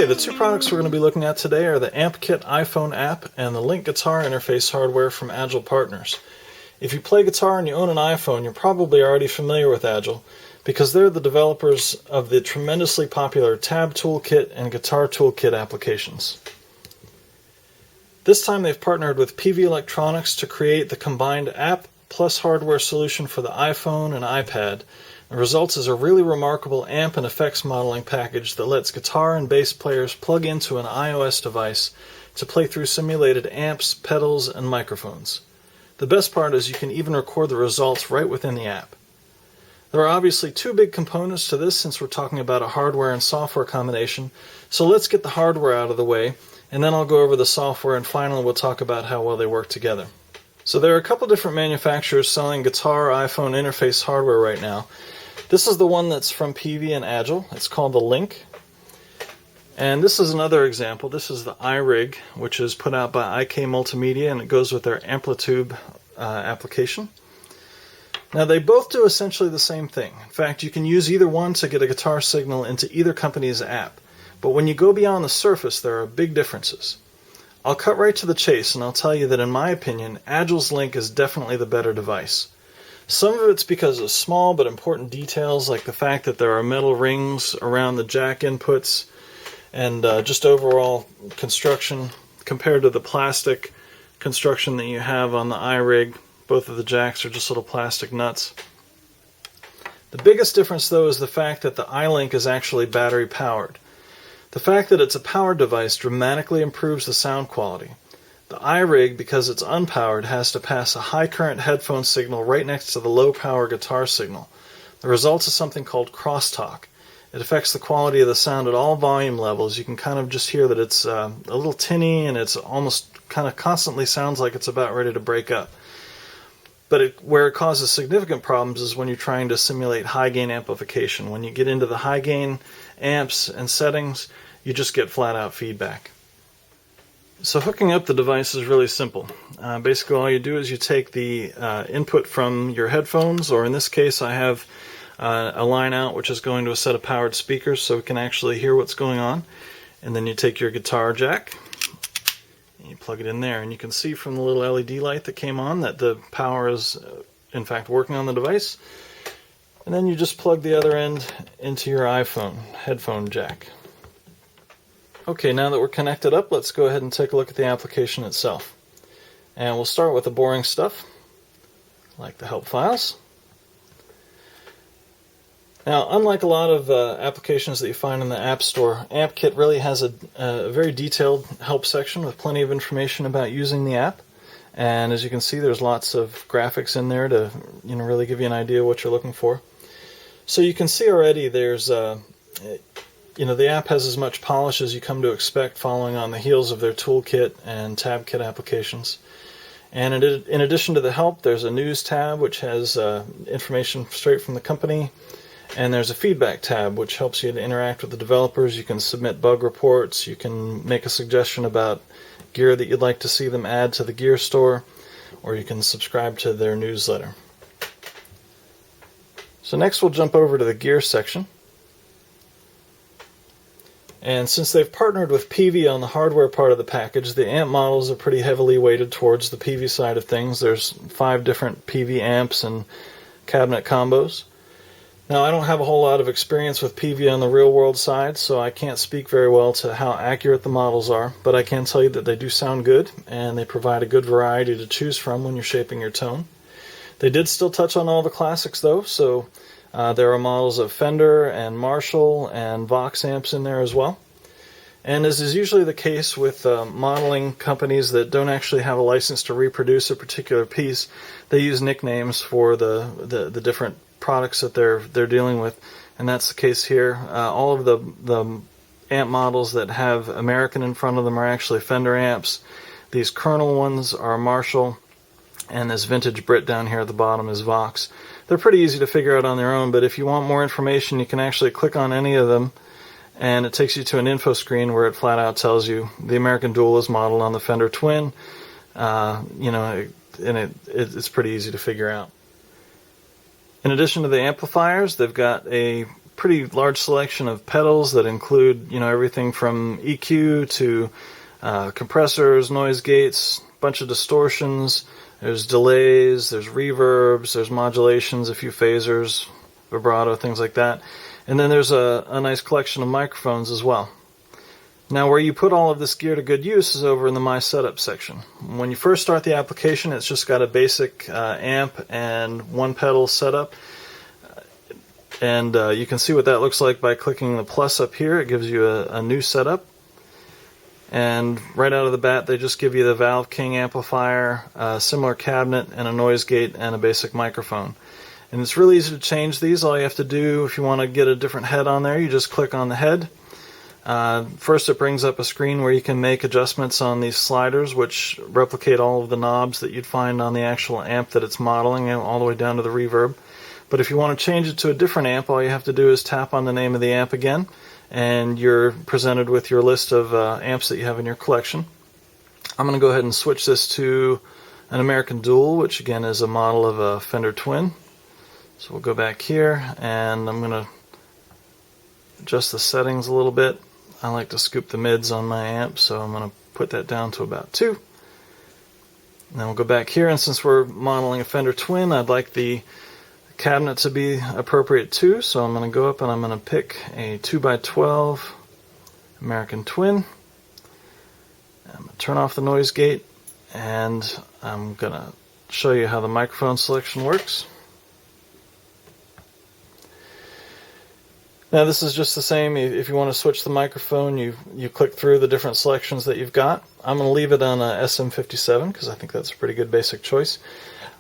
Okay, the two products we're going to be looking at today are the AmpKit iPhone app and the LiNK guitar interface hardware from Agile Partners. If you play guitar and you own an iPhone, you're probably already familiar with Agile because they're the developers of the tremendously popular Tab Toolkit and Guitar Toolkit applications. This time they've partnered with Peavey Electronics to create the combined app plus hardware solution for the iPhone and iPad. The result is a really remarkable amp and effects modeling package that lets guitar and bass players plug into an iOS device to play through simulated amps, pedals, and microphones. The best part is you can even record the results right within the app. There are obviously two big components to this since we're talking about a hardware and software combination, so let's get the hardware out of the way, and then I'll go over the software, and finally we'll talk about how well they work together. So there are a couple different manufacturers selling guitar iPhone interface hardware right now. This is the one that's from Peavey and Agile. It's called the LiNK. And this is another example. This is the iRig, which is put out by IK Multimedia, and it goes with their Amplitude application. Now they both do essentially the same thing. In fact, you can use either one to get a guitar signal into either company's app. But when you go beyond the surface, there are big differences. I'll cut right to the chase, and I'll tell you that in my opinion, Agile's LiNK is definitely the better device. Some of it's because of small but important details, like the fact that there are metal rings around the jack inputs, and just overall construction compared to the plastic construction that you have on the iRig. Both of the jacks are just little plastic nuts. The biggest difference, though, is the fact that the iLiNK is actually battery powered. The fact that it's a powered device dramatically improves the sound quality. The iRig, because it's unpowered, has to pass a high current headphone signal right next to the low power guitar signal. The result is something called crosstalk. It affects the quality of the sound at all volume levels. You can kind of just hear that it's a little tinny, and it's almost kind of constantly sounds like it's about ready to break up. But where it causes significant problems is when you're trying to simulate high gain amplification. When you get into the high gain amps and settings, you just get flat out feedback. So hooking up the device is really simple. Basically all you do is you take the input from your headphones, or in this case I have a line out which is going to a set of powered speakers so we can actually hear what's going on. And then you take your guitar jack and you plug it in there, and you can see from the little LED light that came on that the power is in fact working on the device. And then you just plug the other end into your iPhone headphone jack. Okay, now that we're connected up, let's go ahead and take a look at the application itself. And we'll start with the boring stuff, like the help files. Now, unlike a lot of applications that you find in the App Store, AmpKit really has a very detailed help section with plenty of information about using the app. And as you can see, there's lots of graphics in there to really give you an idea of what you're looking for. So you can see already there's the app has as much polish as you come to expect following on the heels of their Toolkit and TabKit applications. And in addition to the help, there's a news tab which has information straight from the company, and there's a feedback tab which helps you to interact with the developers. You can submit bug reports, you can make a suggestion about gear that you'd like to see them add to the gear store, or you can subscribe to their newsletter. So next we'll jump over to the gear section. And since they've partnered with Peavey on the hardware part of the package, the amp models are pretty heavily weighted towards the Peavey side of things. There's 5 different Peavey amps and cabinet combos. Now, I don't have a whole lot of experience with Peavey on the real-world side, so I can't speak very well to how accurate the models are, but I can tell you that they do sound good, and they provide a good variety to choose from when you're shaping your tone. They did still touch on all the classics, though, so there are models of Fender and Marshall and Vox amps in there as well. And as is usually the case with modeling companies that don't actually have a license to reproduce a particular piece, they use nicknames for the different products that they're dealing with, and that's the case here. All of the amp models that have American in front of them are actually Fender amps. These Kernel ones are Marshall, and this vintage Brit down here at the bottom is Vox. They're pretty easy to figure out on their own, but if you want more information, you can actually click on any of them, and it takes you to an info screen where it flat out tells you the American Dual is modeled on the Fender Twin. And it's pretty easy to figure out. In addition to the amplifiers, they've got a pretty large selection of pedals that include, everything from EQ to compressors, noise gates, a bunch of distortions. There's delays, there's reverbs, there's modulations, a few phasers, vibrato, things like that. And then there's a nice collection of microphones as well. Now, where you put all of this gear to good use is over in the My Setup section. When you first start the application, it's just got a basic amp and one pedal setup. And you can see what that looks like by clicking the plus up here. It gives you a new setup. And right out of the bat, they just give you the Valve King amplifier, a similar cabinet, and a noise gate, and a basic microphone. And it's really easy to change these. All you have to do, if you want to get a different head on there, you just click on the head. First, it brings up a screen where you can make adjustments on these sliders, which replicate all of the knobs that you'd find on the actual amp that it's modeling, all the way down to the reverb. But if you want to change it to a different amp, all you have to do is tap on the name of the amp again, and you're presented with your list of amps that you have in your collection. I'm going to go ahead and switch this to an American Dual, which again is a model of a Fender Twin. So we'll go back here, and I'm going to adjust the settings a little bit. I like to scoop the mids on my amp, so I'm going to put that down to about 2. And then we'll go back here, and since we're modeling a Fender Twin, I'd like the cabinet to be appropriate too, so I'm going to go up and I'm going to pick a 2x12 American Twin. I'm going to turn off the noise gate, and I'm going to show you how the microphone selection works. Now this is just the same. If you want to switch the microphone, you click through the different selections that you've got. I'm going to leave it on a SM57 because I think that's a pretty good basic choice.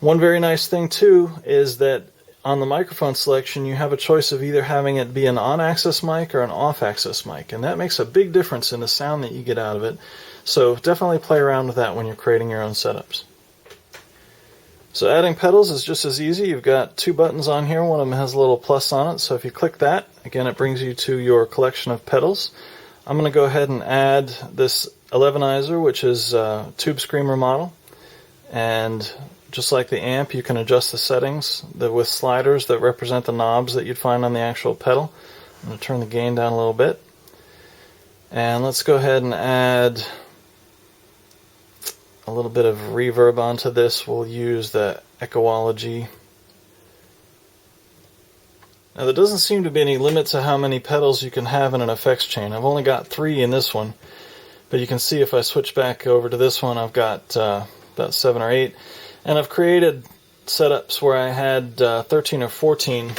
One very nice thing too is that on the microphone selection, you have a choice of either having it be an on-axis mic or an off-axis mic, and that makes a big difference in the sound that you get out of it. So definitely play around with that when you're creating your own setups. So adding pedals is just as easy. You've got 2 buttons on here. One of them has a little plus on it, so if you click that, again, it brings you to your collection of pedals. I'm going to go ahead and add this 11izer, which is a Tube Screamer model, and just like the amp, you can adjust the settings with sliders that represent the knobs that you'd find on the actual pedal. I'm going to turn the gain down a little bit. And let's go ahead and add a little bit of reverb onto this. We'll use the Echoology. Now there doesn't seem to be any limit to how many pedals you can have in an effects chain. I've only got 3 in this one, but you can see if I switch back over to this one, I've got about 7 or 8. And I've created setups where I had 13 or 14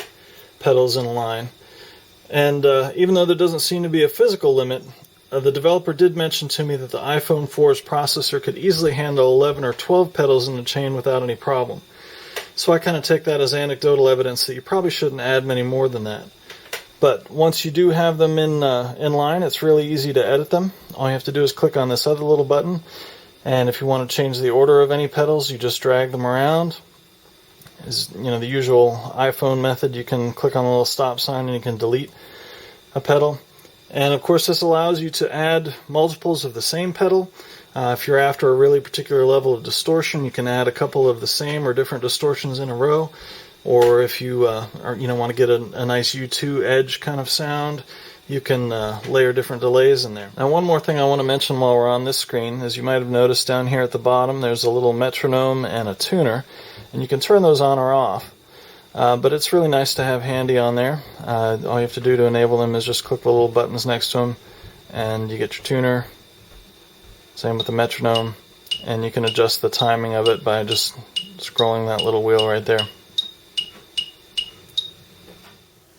pedals in a line. And even though there doesn't seem to be a physical limit, the developer did mention to me that the iPhone 4's processor could easily handle 11 or 12 pedals in the chain without any problem. So I kind of take that as anecdotal evidence that you probably shouldn't add many more than that. But once you do have them in line, it's really easy to edit them. All you have to do is click on this other little button. And if you want to change the order of any pedals, you just drag them around. As the usual iPhone method, you can click on the little stop sign and you can delete a pedal. And of course, this allows you to add multiples of the same pedal. If you're after a really particular level of distortion, you can add a couple of the same or different distortions in a row. Or if you want to get a nice U2 edge kind of sound, you can layer different delays in there. Now, one more thing I want to mention while we're on this screen, as you might have noticed down here at the bottom, there's a little metronome and a tuner, and you can turn those on or off. But it's really nice to have handy on there. All you have to do to enable them is just click the little buttons next to them, and you get your tuner. Same with the metronome, and you can adjust the timing of it by just scrolling that little wheel right there.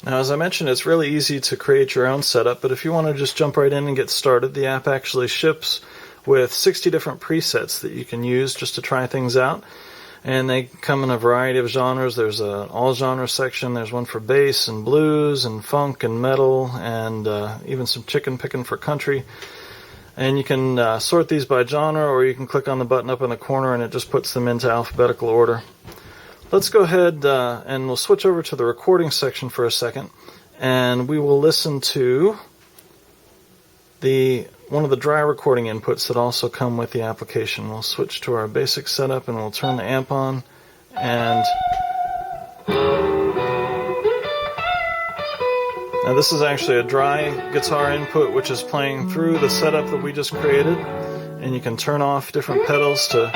Now, as I mentioned, it's really easy to create your own setup, but if you want to just jump right in and get started, the app actually ships with 60 different presets that you can use just to try things out. And they come in a variety of genres. There's an all-genre section. There's one for bass and blues and funk and metal and even some chicken picking for country. And you can sort these by genre, or you can click on the button up in the corner and it just puts them into alphabetical order. Let's go ahead and we'll switch over to the recording section for a second, and we will listen to one of the dry recording inputs that also come with the application. We'll switch to our basic setup and we'll turn the amp on, and Now this is actually a dry guitar input which is playing through the setup that we just created, and you can turn off different pedals to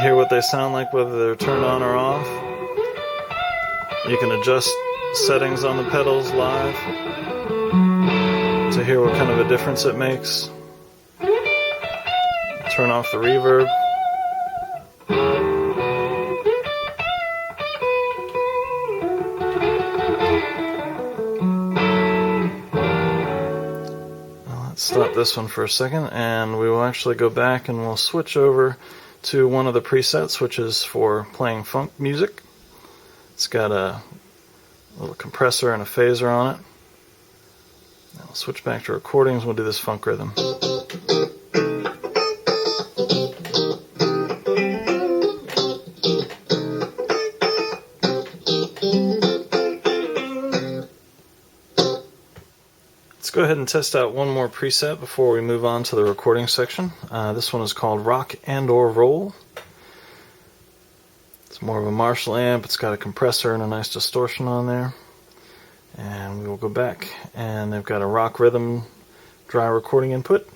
hear what they sound like, whether they're turned on or off. You can adjust settings on the pedals live to hear what kind of a difference it makes. Turn off the reverb. Let's stop this one for a second, and we will actually go back and we'll switch over to one of the presets, which is for playing funk music. It's got a little compressor and a phaser on it. Now we'll switch back to recordings. We'll do this funk rhythm. Let's go ahead and test out one more preset before we move on to the recording section. This one is called Rock and or Roll. It's more of a Marshall amp. It's got a compressor and a nice distortion on there. And we will go back, and they've got a rock rhythm dry recording input.